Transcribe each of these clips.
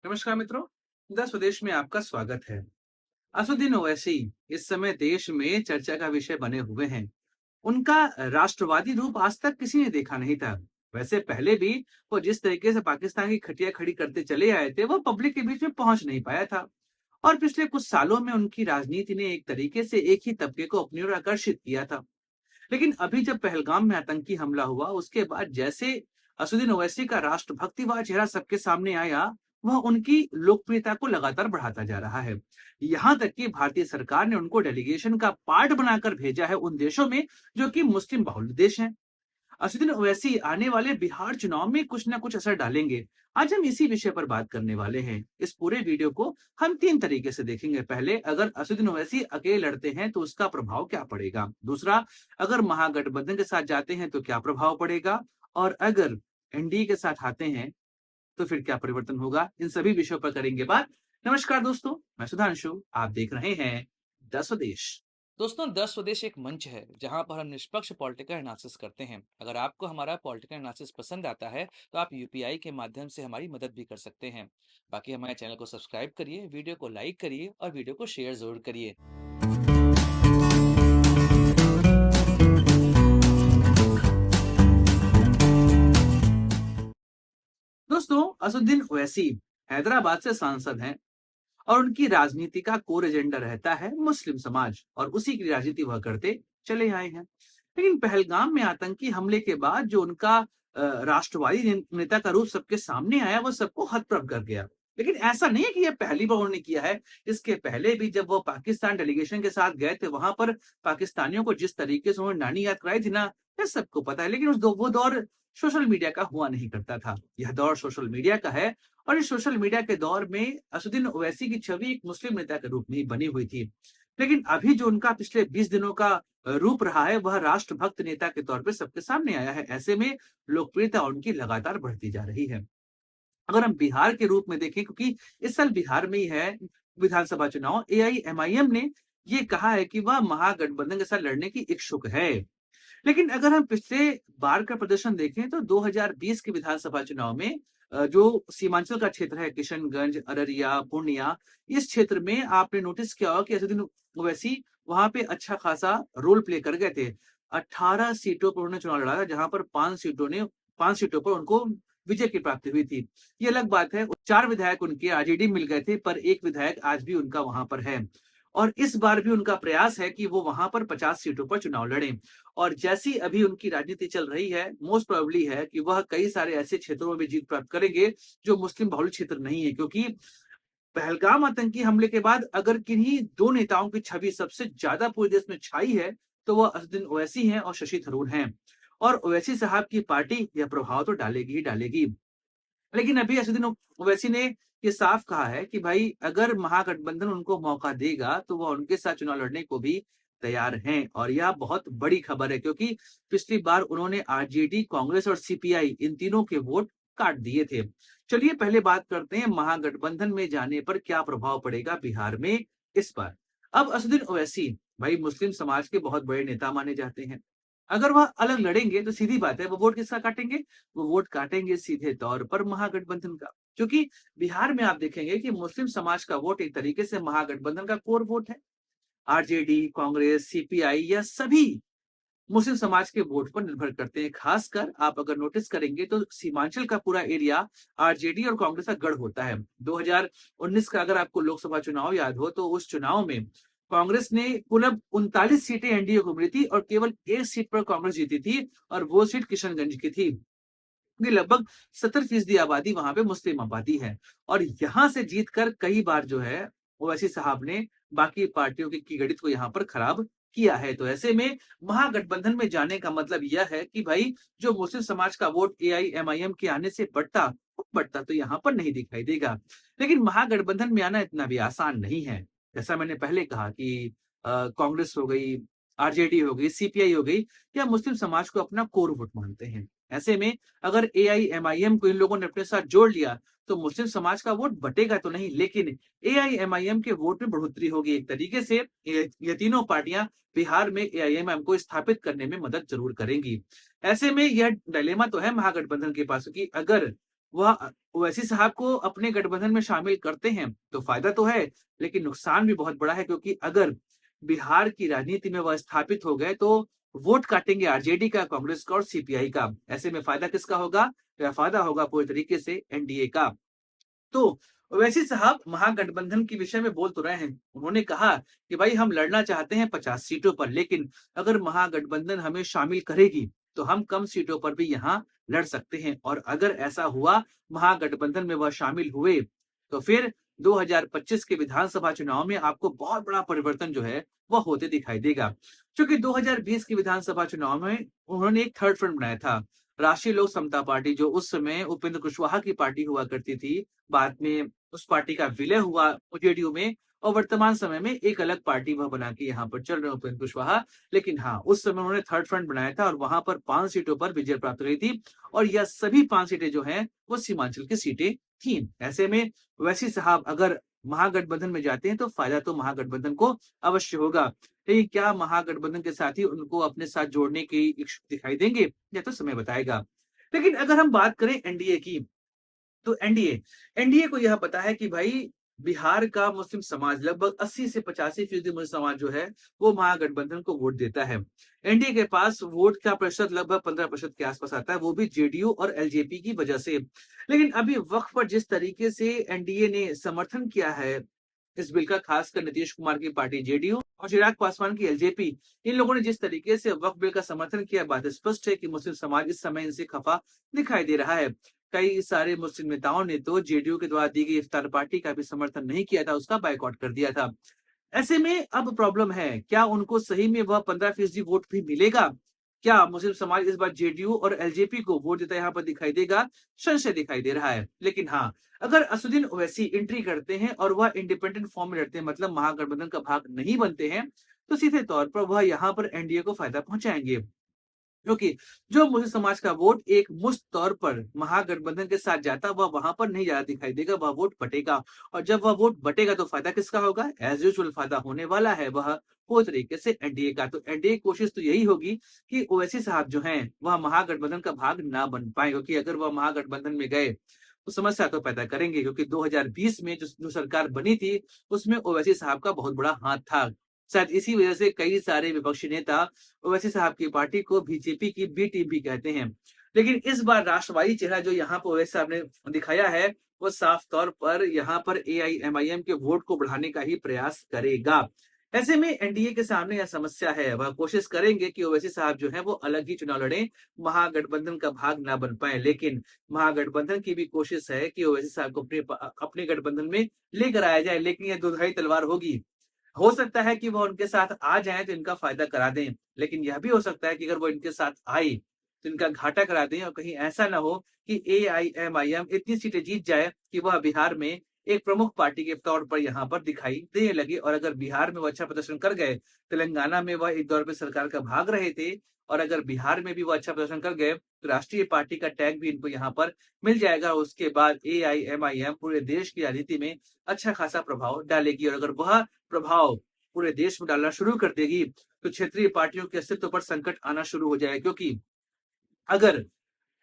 नमस्कार मित्रों। द स्वदेश में आपका स्वागत है। असुद्दीन ओवैसी इस समय देश में चर्चा का विषय बने हुए हैं। उनका राष्ट्रवादी रूप आज तक किसी ने देखा नहीं था। वैसे पहले भी वो जिस तरीके से पाकिस्तान की खटिया खड़ी करते चले आए थे, वो पब्लिक के बीच में पहुंच नहीं पाया था। और पिछले कुछ सालों में उनकी राजनीति ने एक तरीके से एक ही तबके को अपनी ओर आकर्षित किया था। लेकिन अभी जब पहलगाम में आतंकी हमला हुआ, उसके बाद जैसे असदुद्दीन ओवैसी का राष्ट्रभक्ति चेहरा सबके सामने आया, वह उनकी लोकप्रियता को लगातार बढ़ाता जा रहा है। यहाँ तक कि भारतीय सरकार ने उनको डेलीगेशन का पार्ट बनाकर भेजा है उन देशों में जो कि मुस्लिम बहुल देश हैं। असदुद्दीन ओवैसी आने वाले बिहार चुनाव में कुछ ना कुछ असर डालेंगे। आज हम इसी विषय पर बात करने वाले हैं। इस पूरे वीडियो को हम तीन तरीके से देखेंगे। पहले, अगर असदुद्दीन ओवैसी अकेले लड़ते हैं तो उसका प्रभाव क्या पड़ेगा। दूसरा, अगर महागठबंधन के साथ जाते हैं तो क्या प्रभाव पड़ेगा। और अगर एनडीए के साथ आते हैं तो फिर क्या परिवर्तन होगा। इन सभी विषयों पर करेंगे बात। नमस्कार दोस्तों, मैं सुधांशु, आप देख रहे हैं द स्वदेश। दोस्तों, द स्वदेश एक मंच है जहां पर हम निष्पक्ष पॉलिटिकल एनालिसिस करते हैं। अगर आपको हमारा पॉलिटिकल एनालिसिस पसंद आता है तो आप यूपीआई के माध्यम से हमारी मदद भी कर सकते हैं। बाकी हमारे चैनल को सब्सक्राइब करिए, वीडियो को लाइक करिए और वीडियो को शेयर जरूर करिए। दोस्तों, असदुद्दीन ओवैसी हैदराबाद से सांसद हैं और उनकी राजनीति का कोर एजेंडा रहता है मुस्लिम समाज, और उसी की राजनीति वह करते चले आए हैं। लेकिन पहलगाम में आतंकी हमले के बाद जो उनका राष्ट्रवादी नेता का रूप सबके सामने आया, वो सबको हतप्रभ कर गया। लेकिन ऐसा नहीं है कि यह पहली बार उन्होंने किया है। इसके पहले भी जब वो पाकिस्तान डेलीगेशन के साथ गए थे, वहां पर पाकिस्तानियों को जिस तरीके से उन्होंने नानी याद कराई थी ना, यह सबको पता है। लेकिन वो दौर सोशल मीडिया का हुआ नहीं करता था। यह दौर सोशल मीडिया का है। और इस सोशल मीडिया के दौर में असदुद्दीन ओवैसी की छवि एक मुस्लिम नेता के रूप में ही बनी हुई थी। लेकिन अभी जो उनका पिछले 20 दिनों का रूप रहा है, वह राष्ट्रभक्त नेता के तौर पे सबके सामने आया है। ऐसे में लोकप्रियता उनकी लगातार बढ़ती जा रही है। अगर हम बिहार के रूप में देखें, क्योंकि इस साल बिहार में ही है विधानसभा चुनाव, एआईएमआईएम ने ये कहा है कि वह महागठबंधन के साथ लड़ने की इच्छुक है। लेकिन अगर हम पिछले बार का प्रदर्शन देखें तो 2020 के विधानसभा चुनाव में जो सीमांचल का क्षेत्र है, किशनगंज, अररिया, पूर्णिया, इस क्षेत्र में आपने नोटिस किया होगा कि असदुद्दीन ओवैसी वहां पे अच्छा खासा रोल प्ले कर गए थे। 18 सीटों पर उन्होंने चुनाव लड़ा था, जहां पर 5 सीटों पर उनको विजय की प्राप्ति हुई थी। ये अलग बात है, 4 विधायक उनके आरजेडी मिल गए थे, पर एक विधायक आज भी उनका वहां पर है। और इस बार भी उनका प्रयास है कि वो वहां पर 50 सीटों पर चुनाव लड़ें। और जैसी अभी उनकी राजनीति चल रही है, मोस्ट प्रोबेबली है कि वह कई सारे ऐसे क्षेत्रों में भी जीत प्राप्त करेंगे जो मुस्लिम बहुल क्षेत्र नहीं है। क्योंकि पहलगाम आतंकी हमले के बाद अगर किन्हीं दो नेताओं की छवि सबसे ज्यादा पूरे देश में छाई है, तो वह असदुद्दीन ओवैसी हैं और शशि थरूर हैं। और ओवैसी साहब की पार्टी यह प्रभाव तो डालेगी ही डालेगी। लेकिन अभी असदुद्दीन ओवैसी ने ये साफ कहा है कि भाई, अगर महागठबंधन उनको मौका देगा तो वह उनके साथ चुनाव लड़ने को भी तैयार हैं। और यह बहुत बड़ी खबर है, क्योंकि पिछली बार उन्होंने आरजेडी, कांग्रेस और सीपीआई, इन तीनों के वोट काट दिए थे। चलिए पहले बात करते हैं महागठबंधन में जाने पर क्या प्रभाव पड़ेगा बिहार में इस बार। अब असदुद्दीन ओवैसी भाई मुस्लिम समाज के बहुत बड़े नेता माने जाते हैं। अगर वह अलग लड़ेंगे तो सीधी बात है, वो वोट किसका काटेंगे। वो वोट काटेंगे सीधे तौर पर महागठबंधन का। क्योंकि बिहार में आप देखेंगे कि मुस्लिम समाज का वोट एक तरीके से महागठबंधन का कोर वोट है। आरजेडी, कांग्रेस, सीपीआई, या सभी मुस्लिम समाज के वोट पर निर्भर करते हैं। खासकर आप अगर नोटिस करेंगे तो सीमांचल का पूरा एरिया आरजेडी और कांग्रेस का गढ़ होता है। 2019 का अगर आपको लोकसभा चुनाव याद हो, तो उस चुनाव में कांग्रेस ने कुल अब 39 सीटें एनडीए को मिली थी और केवल एक सीट पर कांग्रेस जीती थी, और वो सीट किशनगंज की थी। ये लगभग 70% आबादी वहां पे मुस्लिम आबादी है। और यहां से जीतकर कई बार जो है ओवैसी साहब ने बाकी पार्टियों की गणित को यहाँ पर खराब किया है। तो ऐसे में महागठबंधन में जाने का मतलब यह है कि भाई, जो मुस्लिम समाज का वोट एआईएमआईएम के आने से बढ़ता, वो बढ़ता तो यहाँ पर नहीं दिखाई देगा। लेकिन महागठबंधन में आना इतना भी आसान नहीं है। जैसा मैंने पहले कहा कि कांग्रेस हो गई, आरजेडी हो गई, सीपीआई हो गई, या मुस्लिम समाज को अपना कोर वोट मानते हैं। ऐसे में अगर एआईएमआईएम को इन लोगों ने अपने साथ जोड़ लिया तो मुस्लिम समाज का वोट बटेगा तो नहीं, लेकिन एआईएमआईएम के वोट में बढ़ोतरी होगी। एक तरीके से ये तीनों पार्टियां बिहार में एआईएमआईएम को स्थापित करने में मदद जरूर करेंगी। ऐसे में यह डायलेमा तो है महागठबंधन के पास कि अगर वह ओवैसी साहब को अपने गठबंधन में शामिल करते हैं, तो फायदा तो है, लेकिन नुकसान भी बहुत बड़ा है क्योंकि अगर बिहार की राजनीति में वह स्थापित हो गए, तो वोट काटेंगे आरजेडी का, कांग्रेस का और सीपीआई का। ऐसे में फायदा किसका होगा? या फायदा होगा पूरी तरीके से एनडीए का। तो ओवैसी साहब महागठबंधन के विषय में बोल तो रहे हैं। उन्होंने कहा कि भाई हम लड़ना चाहते हैं 50 सीटों पर, लेकिन अगर महागठबंधन हमें शामिल करेगी, तो हम कम सीटों पर भी यहाँ लड़ सकते हैं और अगर ऐसा हुआ, महागठबंधन में वह शामिल हुए, तो फिर 2025 के विधानसभा चुनाव में आपको बहुत बड़ा परिवर्तन जो है, वह होते दिखाई देगा। क्योंकि 2020 के विधानसभा चुनाव में उन्होंने एक थर्ड फ्रंट बनाया था। राष्ट्रीय लोक समता पार्टी जो उस समय उपेंद्र कुशवाहा की पार्टी हुआ करती थी, बाद में उस पार्टी का विलय हुआ जेडीयू में और वर्तमान समय में एक अलग पार्टी वह बना के यहाँ पर चल रहे हैं उपेंद्र कुशवाहा। लेकिन हाँ, उस समय उन्होंने थर्ड फ्रंट बनाया था और वहां पर 5 सीटों पर विजय प्राप्त हुई थी और यह सभी 5 सीटें जो हैं वो सीमांचल की सीटें थीं। ऐसे में वैसी साहब अगर महागठबंधन में जाते हैं तो फायदा तो महागठबंधन को अवश्य होगा। लेकिन क्या महागठबंधन के साथी उनको अपने साथ जोड़ने की इच्छुक दिखाई देंगे? यह तो समय बताएगा। लेकिन अगर हम बात करें एनडीए की, तो एनडीए एनडीए को यह पता है कि भाई बिहार का मुस्लिम समाज लगभग 80 से 85% मुस्लिम समाज जो है वो महागठबंधन को वोट देता है। एनडीए के पास वोट का प्रतिशत लगभग 15% के आसपास आता है, वो भी जेडीयू और एलजेपी की वजह से। लेकिन अभी वक्फ पर जिस तरीके से एनडीए ने समर्थन किया है इस बिल का, खासकर नीतीश कुमार की पार्टी जेडीयू और चिराग पासवान की एलजेपी, इन लोगों ने जिस तरीके से वक्फ बिल का समर्थन किया, बात स्पष्ट है कि मुस्लिम समाज इस समय इनसे खफा दिखाई दे रहा है। कई सारे मुस्लिम नेताओं ने तो जेडीयू के द्वारा दी गई इफ्तार पार्टी का भी समर्थन नहीं किया था, उसका बायकॉट कर दिया था। ऐसे में अब प्रॉब्लम है, क्या उनको सही में वह 15% वोट भी मिलेगा? क्या मुस्लिम समाज इस बार जेडीयू और एलजेपी को वोट देता यहाँ पर दिखाई देगा? संशय दिखाई दे रहा है। लेकिन हाँ, अगर असदुद्दीन ओवैसी एंट्री करते हैं और वह इंडिपेंडेंट फॉर्म में लड़ते हैं, मतलब महागठबंधन का भाग नहीं बनते हैं, तो सीधे तौर पर वह यहाँ पर एनडीए को फायदा पहुंचाएंगे। क्योंकि जो मुस्लिम समाज का वोट एक मुश्त तौर पर महागठबंधन के साथ जाता, वह वहां पर नहीं ज्यादा दिखाई देगा, वह वोट बटेगा। और जब वह वोट बटेगा तो फायदा किसका होगा? एज यूजुअल फायदा होने वाला है वह पूरी तरीके से एनडीए का। तो एनडीए की कोशिश तो यही होगी कि ओवैसी साहब जो हैं वह महागठबंधन का भाग ना बन पाए, क्योंकि अगर वह महागठबंधन में गए तो समस्या तो पैदा करेंगे, क्योंकि 2020 में जो सरकार बनी थी उसमें ओवैसी साहब का बहुत बड़ा हाथ था। शायद इसी वजह से कई सारे विपक्षी नेता ओवैसी साहब की पार्टी को बीजेपी की बी टीम भी कहते हैं। लेकिन इस बार राष्ट्रवादी चेहरा जो यहाँ पर ओवैसी साहब ने दिखाया है, वो साफ तौर पर यहाँ पर एआईएमआईएम के वोट को बढ़ाने का ही प्रयास करेगा। ऐसे में एनडीए के सामने यह समस्या है, वह कोशिश करेंगे कि ओवैसी साहब जो है वो अलग ही चुनाव लड़े, महागठबंधन का भाग ना बन पाए। लेकिन महागठबंधन की भी कोशिश है कि ओवैसी साहब को अपने गठबंधन में लेकर आया जाए, लेकिन यह दुधारी तलवार होगी। हो सकता है कि वो उनके साथ आ जाएँ तो इनका फ़ायदा करा दें, लेकिन यह भी हो सकता है कि अगर वो इनके साथ आए, तो इनका घाटा करा दें और कहीं ऐसा ना हो कि एआईएमआईएम इतनी सीटें जीत जाए कि वह बिहार में एक प्रमुख पार्टी के तौर पर यहाँ पर दिखाई देने लगे। और अगर बिहार में वो अच्छा प्रदर्शन कर गए, तेलंगाना में वह एक दौर पे सरकार का भाग रहे थे और अगर बिहार में भी वो अच्छा प्रदर्शन कर गए, तो राष्ट्रीय पार्टी का टैग भी इनको यहाँ पर मिल जाएगा। उसके बाद एआईएमआईएम पूरे देश की राजनीति में अच्छा खासा प्रभाव डालेगी और अगर वह प्रभाव पूरे देश में डालना शुरू कर देगी, तो क्षेत्रीय पार्टियों के अस्तित्व पर संकट आना शुरू हो जाएगा। क्योंकि अगर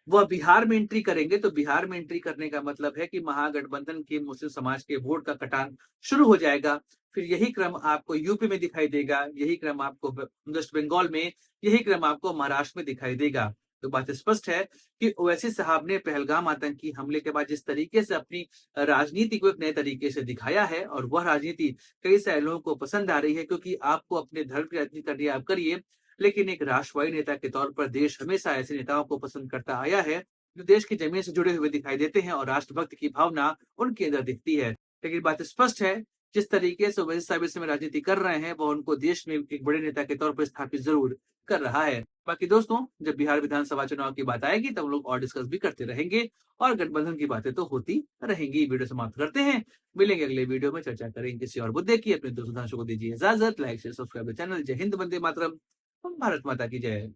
वह बिहार में एंट्री करेंगे, तो बिहार में एंट्री करने का मतलब है कि महागठबंधन के मुस्लिम समाज के वोट का कटान शुरू हो जाएगा। फिर यही क्रम आपको यूपी में दिखाई देगा, यही क्रम आपको वेस्ट बंगाल में, यही क्रम आपको महाराष्ट्र में दिखाई देगा। तो बात स्पष्ट है कि ओवैसी साहब ने पहलगाम आतंकी हमले के बाद जिस तरीके से अपनी राजनीति को एक नए तरीके से दिखाया है और वह राजनीति कई सारे लोगों को पसंद आ रही है, क्योंकि आपको अपने धर्म की राजनीति करनी है, आप करिए। लेकिन एक राष्ट्रवादी नेता के तौर पर देश हमेशा ऐसे नेताओं को पसंद करता आया है, जो देश की जमीन से जुड़े हुए दिखाई देते हैं और राष्ट्रभक्त की भावना उनके अंदर दिखती है। लेकिन बात स्पष्ट है, जिस तरीके से ओवैसी साहब इस समय राजनीति कर रहे हैं, वो उनको देश में एक बड़े नेता के तौर पर स्थापित ज़रूर कर रहा है। बाकी दोस्तों, जब बिहार विधानसभा चुनाव की बात आएगी, तब हम लोग और डिस्कस भी करते रहेंगे और गठबंधन की बातें तो होती रहेंगी। वीडियो समाप्त करते हैं, मिलेंगे अगले वीडियो में, चर्चा करेंगे किसी और मुद्दे की। अपने दोस्तों को दीजिए इजाजत, लाइक शेयर सब्सक्राइब चैनल। जय हिंद, वंदे मातरम, भारत माता की जय।